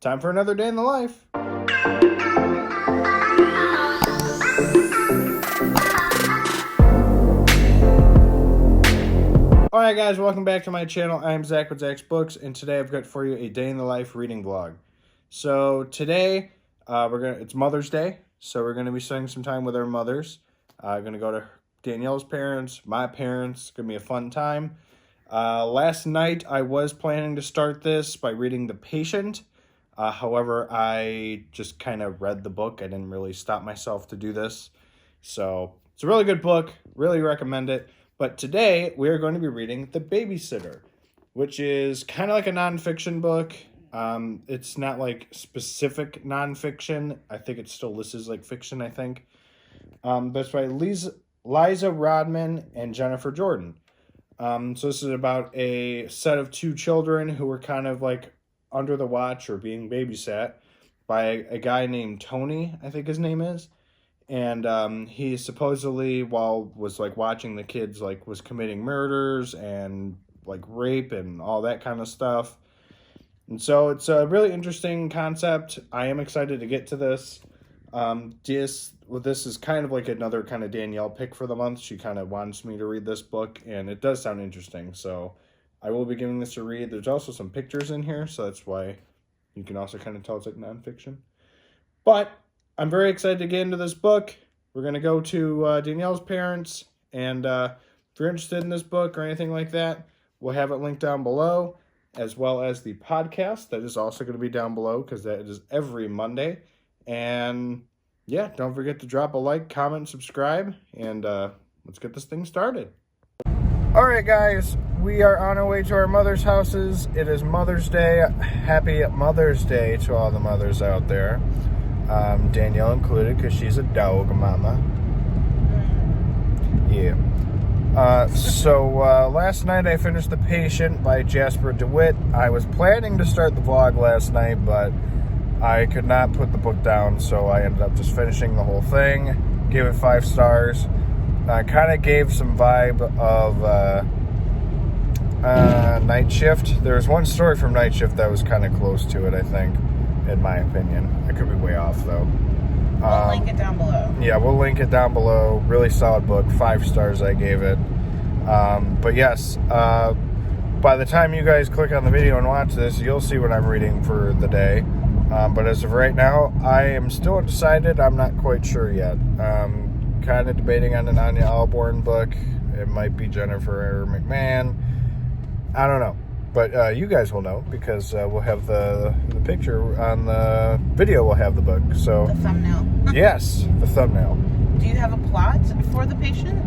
Time for another day in the life. Alright guys, welcome back to my channel. I am Zach with Zacks Books, and today I've got for you a day in the life reading vlog. So today, it's Mother's Day, so we're gonna be spending some time with our mothers. Gonna go to Danielle's parents, my parents. It's gonna be a fun time. Last night I was planning to start this by reading The Patient. However, I just kind of read the book. I didn't really stop myself to do this. So it's a really good book. Really recommend it. But today we are going to be reading The Babysitter, which is kind of like a nonfiction book. It's not like specific nonfiction. I think it still lists as like fiction, I think. But it's by Liza Rodman and Jennifer Jordan. So this is about a set of two children who were kind of like under the watch or being babysat by a guy named Tony, I think his name is. And he supposedly, while was like watching the kids, like was committing murders and like rape and all that kind of stuff. And so it's a really interesting concept. I am excited to get to this. This is kind of like another kind of Danielle pick for the month. She kind of wants me to read this book, and it does sound interesting. So I will be giving this a read. There's also some pictures in here, so that's why you can also kind of tell it's like nonfiction. But I'm very excited to get into this book. We're going to go to Danielle's parents, and if you're interested in this book or anything like that, we'll have it linked down below, as well as the podcast that is also going to be down below, because that is every Monday. And yeah, don't forget to drop a like, comment, subscribe, and let's get this thing started. All right, guys, we are on our way to our mother's houses. It is Mother's Day. Happy Mother's Day to all the mothers out there. Danielle included, because she's a dog mama. Yeah. So last night I finished The Patient by Jasper DeWitt. I was planning to start the vlog last night, but I could not put the book down, so I ended up just finishing the whole thing. Gave it 5 stars. Kind of gave some vibe of Night Shift. There was one story from Night Shift that was kind of close to it, I think, in my opinion. I could be way off, though. We'll link it down below. Yeah, we'll link it down below. Really solid book. 5 stars I gave it. But yes, by the time you guys click on the video and watch this, you'll see what I'm reading for the day. But as of right now, I am still undecided. I'm not quite sure yet. Kind of debating on an Anya Alborn book. It might be Jennifer McMahon. I don't know. But you guys will know, because we'll have the picture on the video. We'll have the book. So the thumbnail. Yes, the thumbnail. Do you have a plot for The Patient?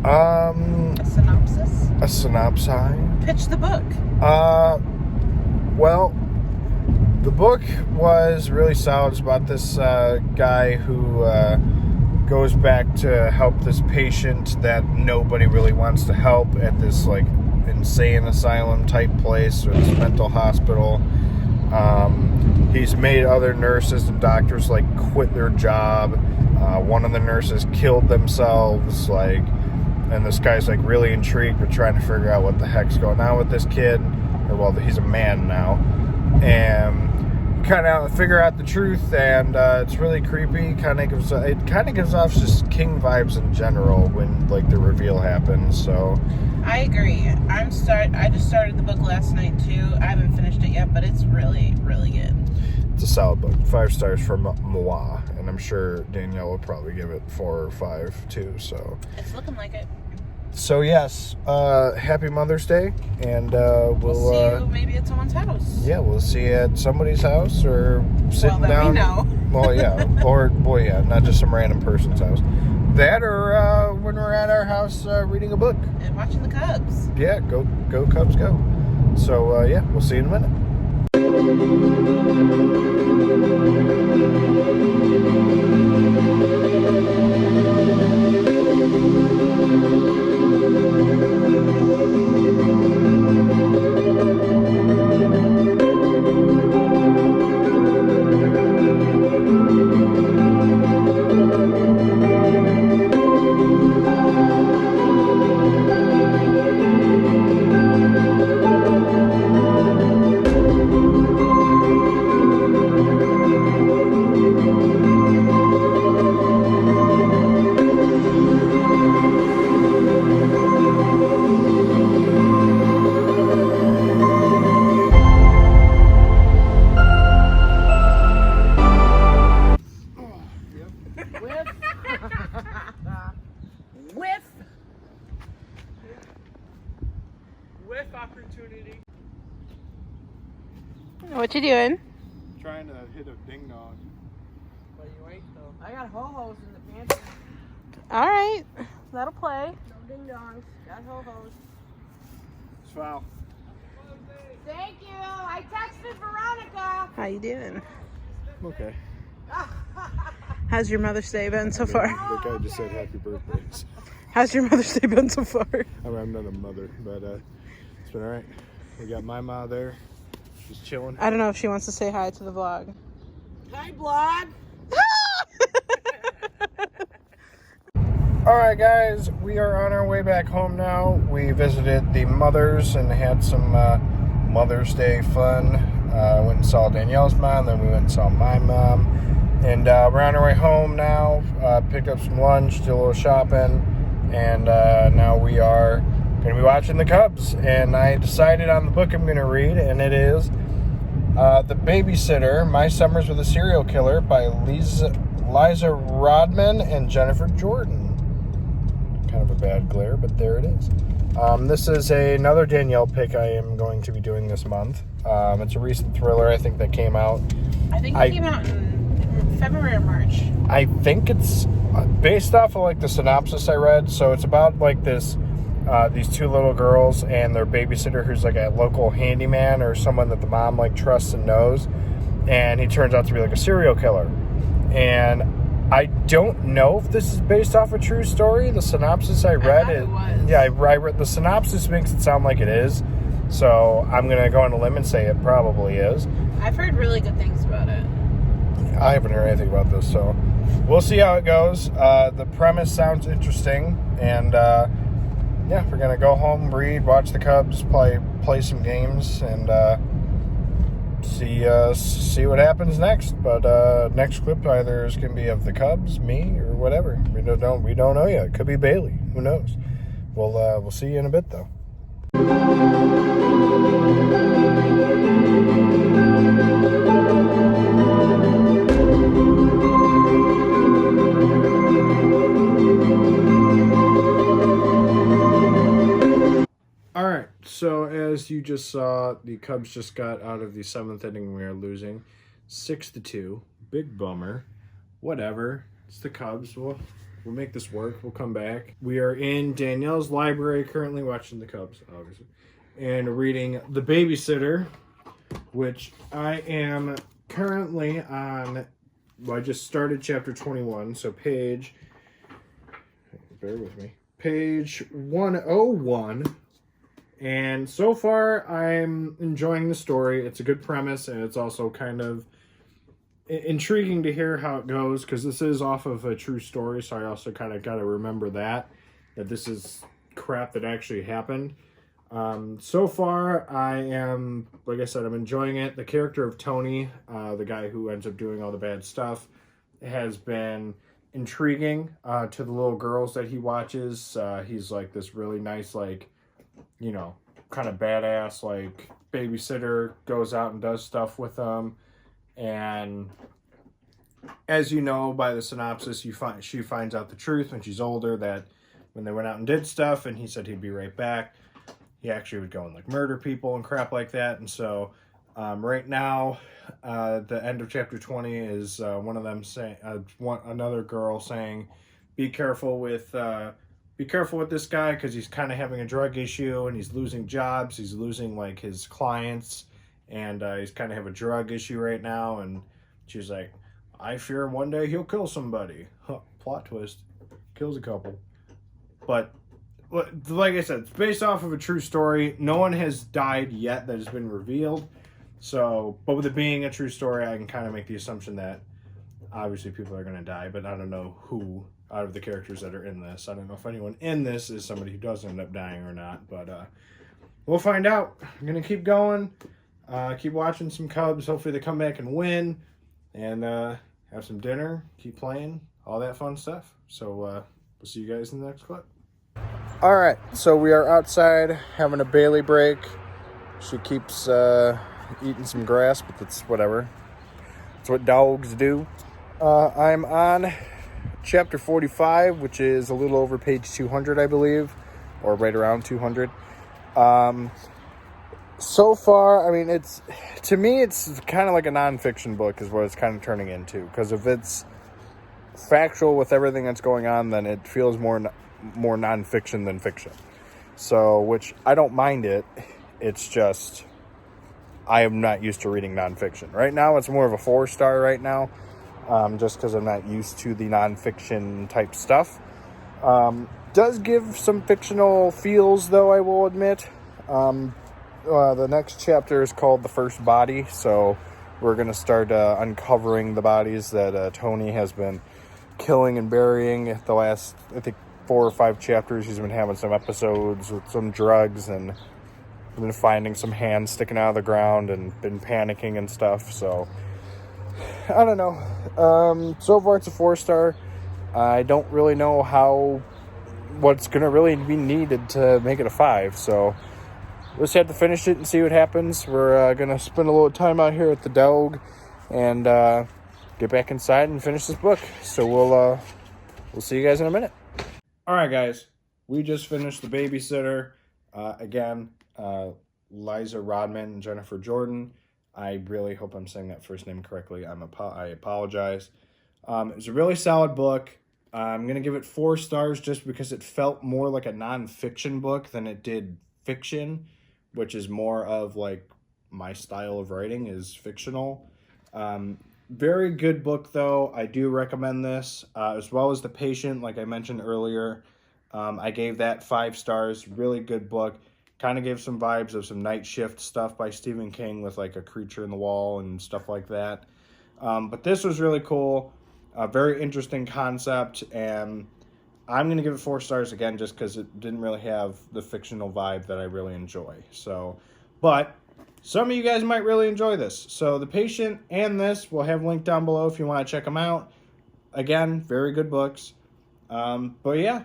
A synopsis? A synopsis? Pitch the book. Well, the book was really solid. It's about this guy who goes back to help this patient that nobody really wants to help at this like insane asylum type place, or this mental hospital. He's made other nurses and doctors like quit their job. One of the nurses killed themselves, and this guy's like really intrigued with trying to figure out what the heck's going on with this kid. Or well, he's a man now, and kind of figure out the truth. And it's really creepy. It kind of gives off just King vibes in general when like the reveal happens. So I agree. I just started the book last night too. I haven't finished it yet, but it's really, really good. It's a solid book. 5 stars from moi, and I'm sure Danielle will probably give it 4 or 5 too. So it's looking like it. So yes, happy Mother's Day, and we'll see you maybe at someone's house. Yeah, we'll see you at somebody's house, or sitting down. We know. Well, yeah, not just some random person's house. That, or when we're at our house reading a book and watching the Cubs. Yeah, go Cubs, go. So yeah, we'll see you in a minute. What you doing? Trying to hit a ding dong. But you wait though. I got ho-hos in the pantry. All right. That'll play. No ding dongs. Got ho-hos. It's foul. Thank you. I texted Veronica. How you doing? Okay. How's your Mother's Day been so far? The guy just said happy birthday. How's your Mother's Day been so far? I'm not a mother, but it's been all right. We got my ma there. She's chilling. I don't know if she wants to say hi to the vlog. Hi, blog. All right, guys, we are on our way back home now. We visited the mothers and had some Mother's Day fun. Went and saw Danielle's mom, then we went and saw my mom. And we're on our way home now. Picked up some lunch, did a little shopping, and now we are going to be watching the Cubs. And I decided on the book I'm going to read, and it is The Babysitter, My Summers with a Serial Killer by Liza Rodman and Jennifer Jordan. Kind of a bad glare, but there it is. This is another Danielle pick I am going to be doing this month. It's a recent thriller, I think, that came out. I think it came out in February or March. I think it's based off of like the synopsis I read. So it's about like this, these two little girls and their babysitter who's like a local handyman or someone that the mom like trusts and knows. And he turns out to be like a serial killer. And I don't know if this is based off a true story. The synopsis I read, it was. Yeah, I read the synopsis makes it sound like it is. So I'm gonna go on a limb and say it probably is. I've heard really good things about it. I haven't heard anything about this, so we'll see how it goes. The premise sounds interesting, and yeah, we're gonna go home, read, watch the Cubs, play some games, and see what happens next. But next clip either is gonna be of the Cubs, me, or whatever. We don't know yet. It could be Bailey. Who knows? We'll see you in a bit though. All right, so as you just saw, the Cubs just got out of the 7th inning. We are losing 6-2. Big bummer. Whatever. It's the Cubs. We'll make this work. We'll come back. We are in Danielle's library currently watching the Cubs, obviously, and reading The Babysitter, which I am currently on. Well, I just started chapter 21, so bear with me, page 101. And so far, I'm enjoying the story. It's a good premise, and it's also kind of intriguing to hear how it goes, because this is off of a true story, so I also kind of got to remember that this is crap that actually happened. So far, I am, like I said, I'm enjoying it. The character of Tony, the guy who ends up doing all the bad stuff, has been intriguing to the little girls that he watches. He's like this really nice, like, you know, kind of badass, like, babysitter, goes out and does stuff with them. And as you know by the synopsis, she finds out the truth when she's older, that when they went out and did stuff and he said he'd be right back, he actually would go and like murder people and crap like that. And so right now, the end of chapter 20 is one of them saying, another girl saying, be careful with this guy, because he's kind of having a drug issue and he's losing jobs. He's losing like his clients, and he's kind of have a drug issue right now. And she's like, I fear one day he'll kill somebody. Huh, plot twist. Kills a couple. But like I said, it's based off of a true story. No one has died yet that has been revealed. So, but with it being a true story, I can kind of make the assumption that obviously people are going to die, but I don't know who out of the characters that are in this. I don't know if anyone in this is somebody who does end up dying or not, but we'll find out. I'm going to keep going, keep watching some Cubs. Hopefully they come back and win, and have some dinner, keep playing, all that fun stuff. So we'll see you guys in the next clip. All right, so we are outside having a Bailey break. She keeps eating some grass, but that's whatever. That's what dogs do. I'm on chapter 45, which is a little over page 200, I believe, or right around 200. so far, I mean, to me, it's kind of like a nonfiction book is what it's kind of turning into. Because if it's factual with everything that's going on, then it feels more nonfiction than fiction. So, which I don't mind it. It's just I am not used to reading nonfiction. Right now, it's more of a 4-star right now, just because I'm not used to the nonfiction type stuff. Does give some fictional feels, though, I will admit. The next chapter is called The First Body, so we're going to start uncovering the bodies that Tony has been killing and burying. The last, I think, 4 or 5 chapters, he's been having some episodes with some drugs, and been finding some hands sticking out of the ground and been panicking and stuff. So I don't know. So far it's a 4-star. I don't really know what's gonna really be needed to make it a 5. So we'll just have to finish it and see what happens. We're gonna spend a little time out here at the dog and get back inside and finish this book. So we'll see you guys in a minute. All right, guys. We just finished The Babysitter. Again, Liza Rodman and Jennifer Jordan. I really hope I'm saying that first name correctly. I apologize. It was a really solid book. I'm going to give it 4 stars just because it felt more like a nonfiction book than it did fiction, which is more of like my style of writing is fictional. Very good book, though. I do recommend this, as well as The Patient, like I mentioned earlier. I gave that 5 stars. Really good book. Kind of gave some vibes of some Night Shift stuff by Stephen King with like a creature in the wall and stuff like that. But this was really cool. A very interesting concept. And I'm going to give it 4 stars again just because it didn't really have the fictional vibe that I really enjoy. So, but some of you guys might really enjoy this. So The Patient and this we'll have linked down below if you want to check them out. Again, very good books. But yeah.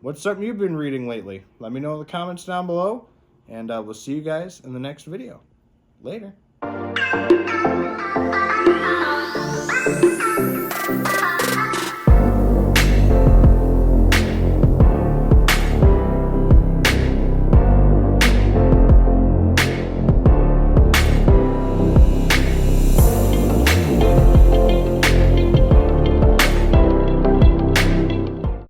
What's something you've been reading lately? Let me know in the comments down below, and we'll see you guys in the next video. Later.